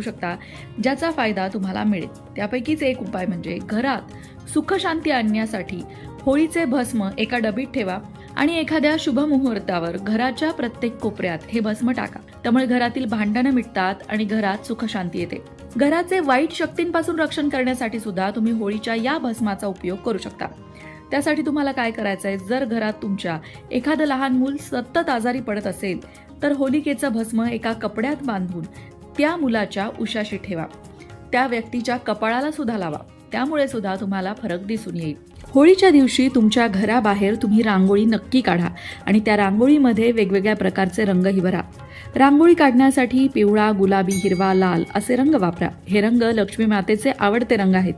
शकता ज्याचा फायदा तुम्हाला मिळेल. त्यापैकीच एक उपाय म्हणजे घरात सुखशांती आणण्यासाठी होळीचे भस्म एका डबीत ठेवा आणि एखाद्या शुभ मुहूर्तावर घराच्या प्रत्येक कोपऱ्यात हे भस्म टाका. त्यामुळे घरातील भांडणं मिटतात आणि घरात सुखशांती येते. घराचे वाईट शक्तींपासून रक्षण करण्यासाठी सुद्धा तुम्ही होळीच्या या भस्माचा उपयोग करू शकता. त्यासाठी तुम्हाला काय करायचंय, जर घरात तुमच्या एखादं लहान मूल सतत आजारी पडत असेल तर होलिकेचं भस्म एका कपड्यात बांधून त्या मुलाच्या उशाशी ठेवा. त्या व्यक्तीच्या कपाळाला सुद्धा लावा. त्यामुळे सुद्धा तुम्हाला फरक दिसून येईल. होळीच्या दिवशी तुमच्या घराबाहेर तुम्ही रांगोळी नक्की काढा आणि त्या रांगोळीमध्ये वेगवेगळ्या प्रकारचे रंगही भरा. रांगोळी काढण्यासाठी पिवळा, गुलाबी, हिरवा, लाल असे रंग वापरा. हे रंग लक्ष्मी मातेचे आवडते रंग आहेत.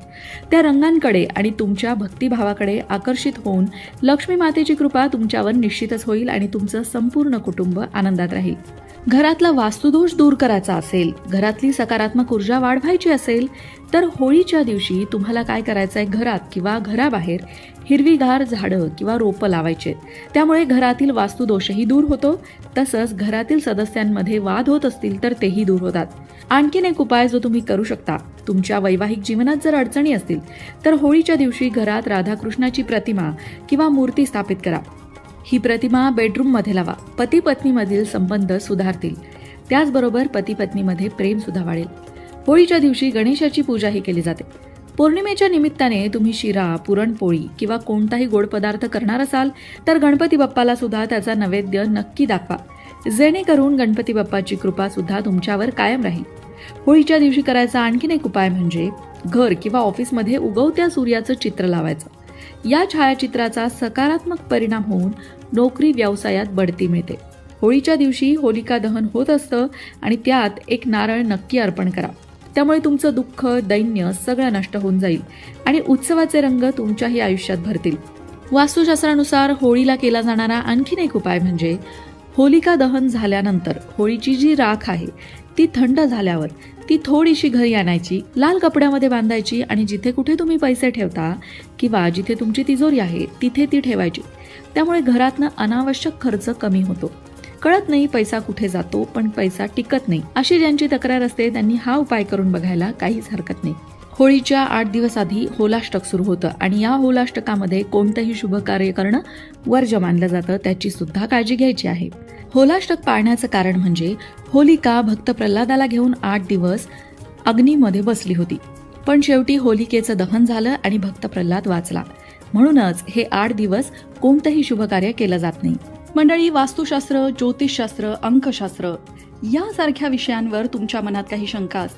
त्या रंगांकडे आणि तुमच्या भक्तिभावाकडे आकर्षित होऊन लक्ष्मी मातेची कृपा तुमच्यावर निश्चितच होईल आणि तुमचं संपूर्ण कुटुंब आनंदात राहील. घरातला वास्तुदोष दूर करायचा असेल, घरातली सकारात्मक ऊर्जा वाढवायची असेल तर होळीच्या दिवशी तुम्हाला काय करायचंय, घरात किंवा घराबाहेर हिरवीगार झाडं किंवा रोपं लावायचे. त्यामुळे घरातील वास्तुदोषही दूर होतो. तसंच घरातील सदस्यांमध्ये वाद होत असतील तर तेही दूर होतात. आणखीन एक उपाय जो तुम्ही करू शकता, तुमच्या वैवाहिक जीवनात जर अडचणी असतील तर होळीच्या दिवशी घरात राधाकृष्णाची प्रतिमा किंवा मूर्ती स्थापित करा. ही प्रतिमा बेडरूममध्ये लावा. पती पत्नीमधील संबंध सुधारतील. त्याचबरोबर पती पत्नीमध्ये प्रेम सुद्धा वाढेल. होळीच्या दिवशी गणेशाची पूजाही केली जाते. पौर्णिमेच्या निमित्ताने तुम्ही शिरा, पुरणपोळी किंवा कोणताही गोड पदार्थ करणार असाल तर गणपती बाप्पाला सुद्धा त्याचा नैवेद्य नक्की दाखवा, जेणेकरून गणपती बाप्पाची कृपा सुद्धा तुमच्यावर कायम राहील. होळीच्या दिवशी करायचा आणखीन एक उपाय म्हणजे घर किंवा ऑफिसमध्ये उगवत्या सूर्याचं चित्र लावायचं. या छायाचित्राचा सकारात्मक परिणाम होऊन नोकरी व्यवसायात बढती मिळते. होळीच्या दिवशी होलिका दहन होत असतं आणि त्यात एक नारळ नक्की अर्पण करा. त्यामुळे तुमचं दुःख, दैन्य सगळं नष्ट होऊन जाईल आणि उत्सवाचे रंग तुमच्याही आयुष्यात भरतील. वास्तुशास्त्रानुसार होळीला केला जाणारा आणखीन एक उपाय म्हणजे होलिका दहन झाल्यानंतर होळीची जी राख आहे ती थंड झाल्यावर ती थोडीशी घरी आणायची, लाल कपड्यामध्ये बांधायची आणि जिथे कुठे तुम्ही पैसे ठेवता किंवा जिथे तुमची तिजोरी आहे तिथे ती ठेवायची. त्यामुळे घरातनं अनावश्यक खर्च कमी होतो. कळत नाही पैसा कुठे जातो पण पैसा टिकत नाही, अशी ज्यांची तक्रार असते त्यांनी हा उपाय करून बघायला काहीच हरकत नाही. होळीच्या 8 दिवस आधी होलाष्टक सुरू होतं आणि या होलाष्टकामध्ये कोणतंही शुभ कार्य करणं वर्ज्य मानलं जातं. त्याची सुद्धा काळजी घ्यायची आहे. होलाष्टक पाळण्याचं कारण म्हणजे होलिका भक्त प्रल्हादाला घेऊन 8 दिवस अग्नीमध्ये बसली होती, पण शेवटी होलिकेचं दहन झालं आणि भक्त प्रल्हाद वाचला. म्हणूनच हे 8 दिवस कोणतंही शुभ कार्य केलं जात नाही. मंडळी, वास्तुशास्त्र, ज्योतिषशास्त्र, अंकशास्त्र यासारख्या विषयांवर तुमच्या मनात काही शंका असतील